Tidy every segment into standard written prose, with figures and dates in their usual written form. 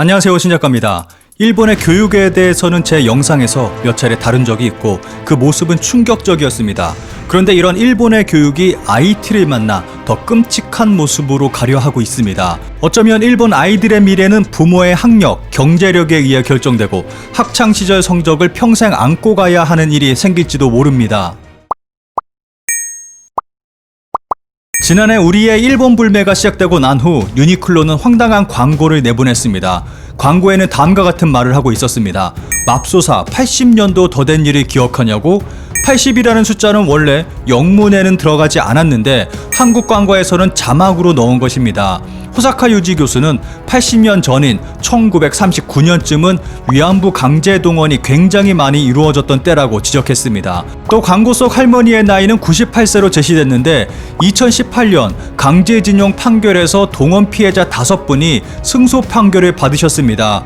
안녕하세요, 신작가입니다. 일본의 교육에 대해서는 제 영상에서 몇 차례 다룬 적이 있고 그 모습은 충격적이었습니다. 그런데 이런 일본의 교육이 IT를 만나 더 끔찍한 모습으로 가려 하고 있습니다. 어쩌면 일본 아이들의 미래는 부모의 학력, 경제력에 의해 결정되고 학창시절 성적을 평생 안고 가야 하는 일이 생길지도 모릅니다. 지난해 우리의 일본 불매가 시작되고 난 후 유니클로는 황당한 광고를 내보냈습니다. 광고에는 다음과 같은 말을 하고 있었습니다. 맙소사 80년도 더 된 일을 기억하냐고? 80이라는 숫자는 원래 영문에는 들어가지 않았는데 한국 광고에서는 자막으로 넣은 것입니다. 호사카 유지 교수는 80년 전인 1939년쯤은 위안부 강제 동원이 굉장히 많이 이루어졌던 때라고 지적했습니다. 또 광고 속 할머니의 나이는 98세로 제시됐는데 2018년 강제징용 판결에서 동원 피해자 5분이 승소 판결을 받으셨습니다.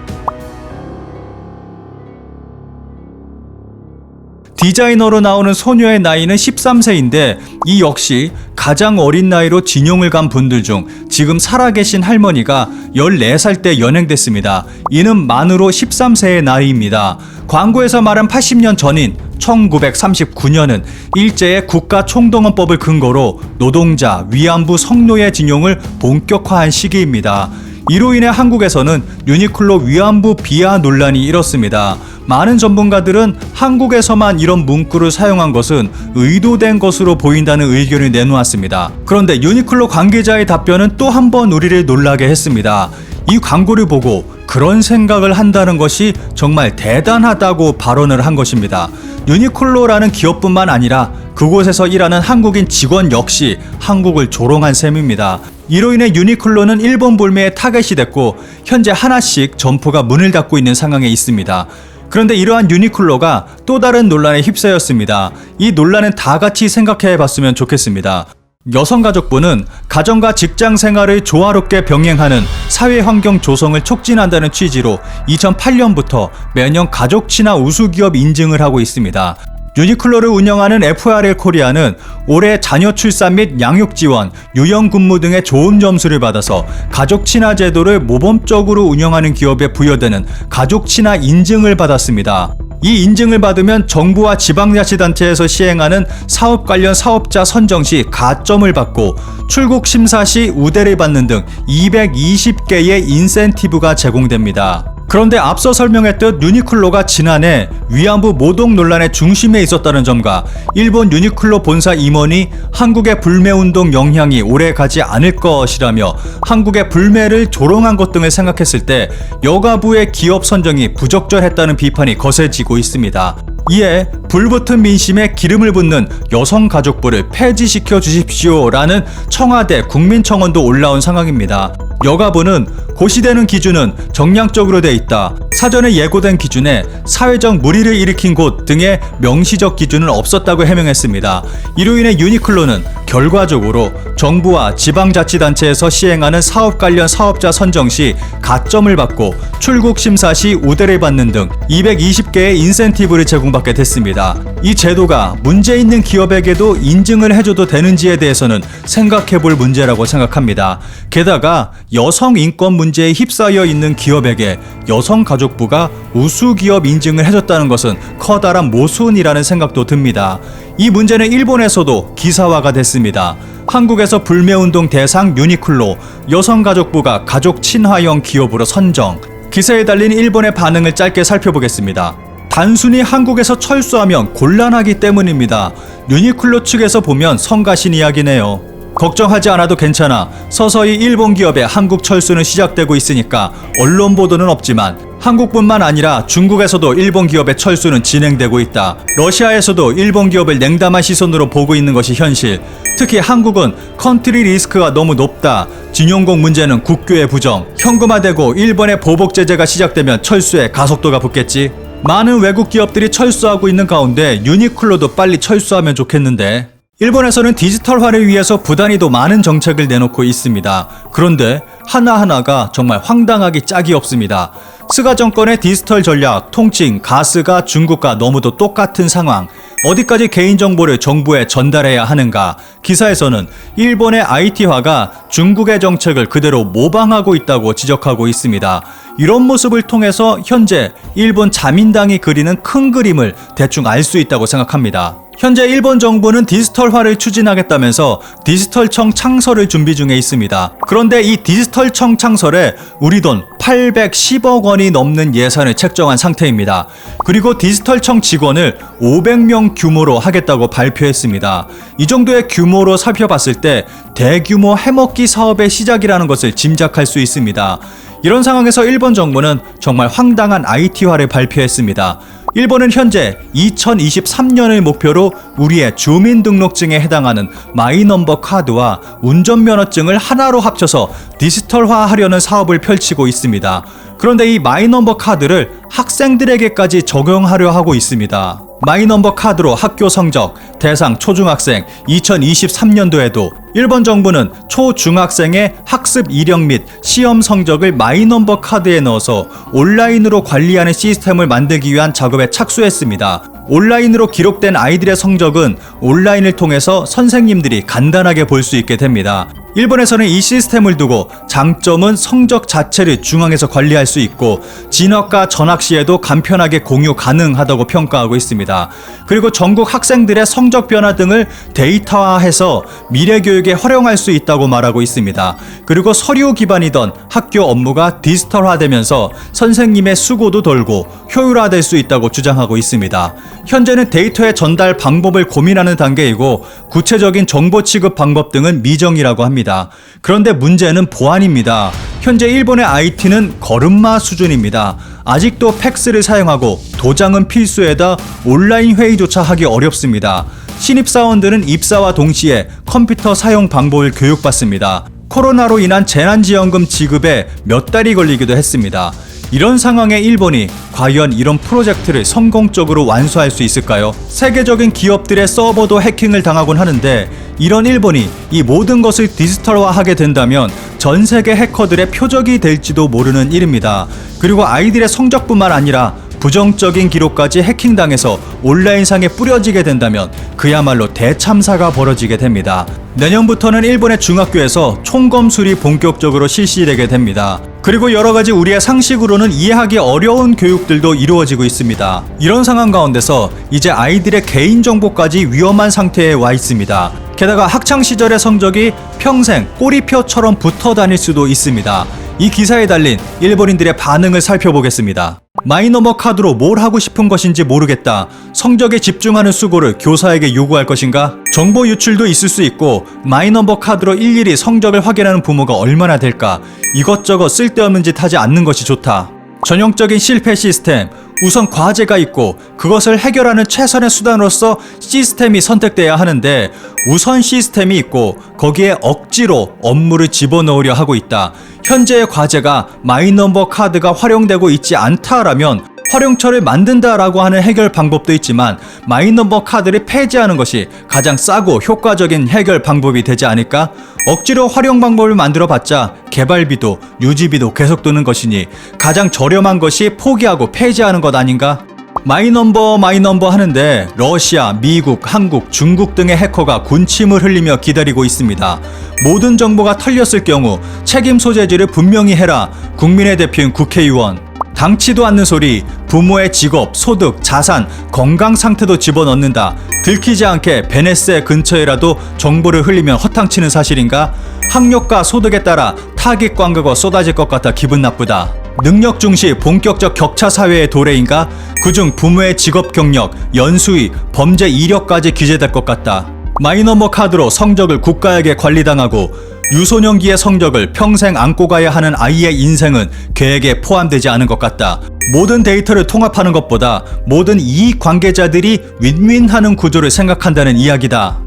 디자이너로 나오는 소녀의 나이는 13세인데 이 역시 가장 어린 나이로 징용을 간 분들 중 지금 살아계신 할머니가 14살 때 연행됐습니다. 이는 만으로 13세의 나이입니다. 광고에서 말한 80년 전인 1939년은 일제의 국가총동원법을 근거로 노동자, 위안부 성노예 징용을 본격화한 시기입니다. 이로 인해 한국에서는 유니클로 위안부 비하 논란이 일었습니다. 많은 전문가들은 한국에서만 이런 문구를 사용한 것은 의도된 것으로 보인다는 의견을 내놓았습니다. 그런데 유니클로 관계자의 답변은 또 한 번 우리를 놀라게 했습니다. 이 광고를 보고 그런 생각을 한다는 것이 정말 대단하다고 발언을 한 것입니다. 유니클로라는 기업뿐만 아니라 그곳에서 일하는 한국인 직원 역시 한국을 조롱한 셈입니다. 이로 인해 유니클로는 일본 불매의 타겟이 됐고 현재 하나씩 점포가 문을 닫고 있는 상황에 있습니다. 그런데 이러한 유니클로가 또 다른 논란에 휩싸였습니다. 이 논란은 다 같이 생각해 봤으면 좋겠습니다. 여성가족부는 가정과 직장 생활을 조화롭게 병행하는 사회환경 조성을 촉진한다는 취지로 2008년부터 매년 가족 친화 우수기업 인증을 하고 있습니다. 유니클로를 운영하는 FRL 코리아는 올해 자녀 출산 및 양육 지원, 유연 근무 등의 좋은 점수를 받아서 가족 친화 제도를 모범적으로 운영하는 기업에 부여되는 가족 친화 인증을 받았습니다. 이 인증을 받으면 정부와 지방자치단체에서 시행하는 사업 관련 사업자 선정 시 가점을 받고 출국 심사 시 우대를 받는 등 220개의 인센티브가 제공됩니다. 그런데 앞서 설명했듯 유니클로가 지난해 위안부 모독 논란의 중심에 있었다는 점과 일본 유니클로 본사 임원이 한국의 불매운동 영향이 오래 가지 않을 것이라며 한국의 불매를 조롱한 것 등을 생각했을 때 여가부의 기업 선정이 부적절했다는 비판이 거세지고 있습니다. 이에 불붙은 민심에 기름을 붓는 여성가족부를 폐지시켜 주십시오라는 청와대 국민청원도 올라온 상황입니다. 여가부는 고시되는 기준은 정량적으로 돼 있다. 사전에 예고된 기준에 사회적 물의를 일으킨 곳 등의 명시적 기준은 없었다고 해명했습니다. 이로 인해 유니클로는 결과적으로 정부와 지방자치단체에서 시행하는 사업 관련 사업자 선정 시 가점을 받고 출국 심사 시 우대를 받는 등 220개의 인센티브를 제공받게 됐습니다. 이 제도가 문제 있는 기업에게도 인증을 해줘도 되는지에 대해서는 생각해볼 문제라고 생각합니다. 게다가 여성 인권 문제에 휩싸여 있는 기업에게 여성가족부가 우수기업 인증을 해줬다는 것은 커다란 모순이라는 생각도 듭니다. 이 문제는 일본에서도 기사화가 됐습니다. 한국에서 불매운동 대상 유니클로, 여성가족부가 가족 친화형 기업으로 선정. 기사에 달린 일본의 반응을 짧게 살펴보겠습니다. 단순히 한국에서 철수하면 곤란하기 때문입니다. 유니클로 측에서 보면 성가신 이야기네요. 걱정하지 않아도 괜찮아. 서서히 일본 기업의 한국 철수는 시작되고 있으니까 언론 보도는 없지만 한국뿐만 아니라 중국에서도 일본 기업의 철수는 진행되고 있다. 러시아에서도 일본 기업을 냉담한 시선으로 보고 있는 것이 현실. 특히 한국은 컨트리 리스크가 너무 높다. 진용공 문제는 국교의 부정. 현금화되고 일본의 보복 제재가 시작되면 철수에 가속도가 붙겠지. 많은 외국 기업들이 철수하고 있는 가운데 유니클로도 빨리 철수하면 좋겠는데. 일본에서는 디지털화를 위해서 부단히도 많은 정책을 내놓고 있습니다. 그런데 하나하나가 정말 황당하기 짝이 없습니다. 스가 정권의 디지털 전략, 통칭, 가스가 중국과 너무도 똑같은 상황. 어디까지 개인정보를 정부에 전달해야 하는가? 기사에서는 일본의 IT화가 중국의 정책을 그대로 모방하고 있다고 지적하고 있습니다. 이런 모습을 통해서 현재 일본 자민당이 그리는 큰 그림을 대충 알 수 있다고 생각합니다. 현재 일본 정부는 디지털화를 추진하겠다면서 디지털청 창설을 준비 중에 있습니다. 그런데 이 디지털청 창설에 우리 돈 810억 원이 넘는 예산을 책정한 상태입니다. 그리고 디지털청 직원을 500명 규모로 하겠다고 발표했습니다. 이 정도의 규모로 살펴봤을 때 대규모 해먹기 사업의 시작이라는 것을 짐작할 수 있습니다. 이런 상황에서 일본 정부는 정말 황당한 IT화를 발표했습니다. 일본은 현재 2023년을 목표로 우리의 주민등록증에 해당하는 마이넘버 카드와 운전면허증을 하나로 합쳐서 디지털화하려는 사업을 펼치고 있습니다. 그런데 이 마이넘버 카드를 학생들에게까지 적용하려 하고 있습니다. 마이넘버 카드로 학교 성적, 대상 초중학생 2023년도에도 일본 정부는 초중학생의 학습 이력 및 시험 성적을 마이넘버 카드에 넣어서 온라인으로 관리하는 시스템을 만들기 위한 작업에 착수했습니다. 온라인으로 기록된 아이들의 성적은 온라인을 통해서 선생님들이 간단하게 볼 수 있게 됩니다. 일본에서는 이 시스템을 두고 장점은 성적 자체를 중앙에서 관리할 수 있고 진학과 전학 시에도 간편하게 공유 가능하다고 평가하고 있습니다. 그리고 전국 학생들의 성적 변화 등을 데이터화해서 미래 교육에 활용할 수 있다고 말하고 있습니다. 그리고 서류 기반이던 학교 업무가 디지털화되면서 선생님의 수고도 덜고 효율화될 수 있다고 주장하고 있습니다. 현재는 데이터의 전달 방법을 고민하는 단계이고 구체적인 정보 취급 방법 등은 미정이라고 합니다. 그런데 문제는 보안입니다. 현재 일본의 IT는 걸음마 수준입니다. 아직도 팩스를 사용하고 도장은 필수에다 온라인 회의조차 하기 어렵습니다. 신입사원들은 입사와 동시에 컴퓨터 사용 방법을 교육받습니다. 코로나로 인한 재난지원금 지급에 몇 달이 걸리기도 했습니다. 이런 상황에 일본이 과연 이런 프로젝트를 성공적으로 완수할 수 있을까요? 세계적인 기업들의 서버도 해킹을 당하곤 하는데 이런 일본이 이 모든 것을 디지털화하게 된다면 전 세계 해커들의 표적이 될지도 모르는 일입니다. 그리고 아이들의 성적뿐만 아니라 부정적인 기록까지 해킹당해서 온라인상에 뿌려지게 된다면 그야말로 대참사가 벌어지게 됩니다. 내년부터는 일본의 중학교에서 총검술이 본격적으로 실시되게 됩니다. 그리고 여러가지 우리의 상식으로는 이해하기 어려운 교육들도 이루어지고 있습니다. 이런 상황 가운데서 이제 아이들의 개인정보까지 위험한 상태에 와 있습니다. 게다가 학창시절의 성적이 평생 꼬리표처럼 붙어 다닐 수도 있습니다. 이 기사에 달린 일본인들의 반응을 살펴보겠습니다. 마이너버 카드로 뭘 하고 싶은 것인지 모르겠다. 성적에 집중하는 수고를 교사에게 요구할 것인가? 정보 유출도 있을 수 있고 마이너버 카드로 일일이 성적을 확인하는 부모가 얼마나 될까? 이것저것 쓸데없는 짓 하지 않는 것이 좋다. 전형적인 실패 시스템. 우선 과제가 있고 그것을 해결하는 최선의 수단으로서 시스템이 선택돼야 하는데 우선 시스템이 있고 거기에 억지로 업무를 집어넣으려 하고 있다. 현재의 과제가 마이넘버 카드가 활용되고 있지 않다라면 활용처를 만든다라고 하는 해결 방법도 있지만 마이넘버 카드를 폐지하는 것이 가장 싸고 효과적인 해결 방법이 되지 않을까? 억지로 활용 방법을 만들어봤자 개발비도 유지비도 계속 드는 것이니 가장 저렴한 것이 포기하고 폐지하는 것 아닌가? 마이넘버 하는데 러시아, 미국, 한국, 중국 등의 해커가 군침을 흘리며 기다리고 있습니다. 모든 정보가 털렸을 경우 책임 소재지를 분명히 해라. 국민의 대표인 국회의원. 당치도 않는 소리. 부모의 직업, 소득, 자산, 건강 상태도 집어넣는다. 들키지 않게 베네스 근처에라도 정보를 흘리면 허탕치는 사실인가? 학력과 소득에 따라 타깃 광고가 쏟아질 것 같아 기분 나쁘다. 능력 중시 본격적 격차 사회의 도래인가? 그중 부모의 직업 경력, 연수위, 범죄 이력까지 기재될 것 같다. 마이너버 카드로 성적을 국가에게 관리당하고 유소년기의 성적을 평생 안고 가야 하는 아이의 인생은 계획에 포함되지 않은 것 같다. 모든 데이터를 통합하는 것보다 모든 이익 관계자들이 윈윈하는 구조를 생각한다는 이야기다.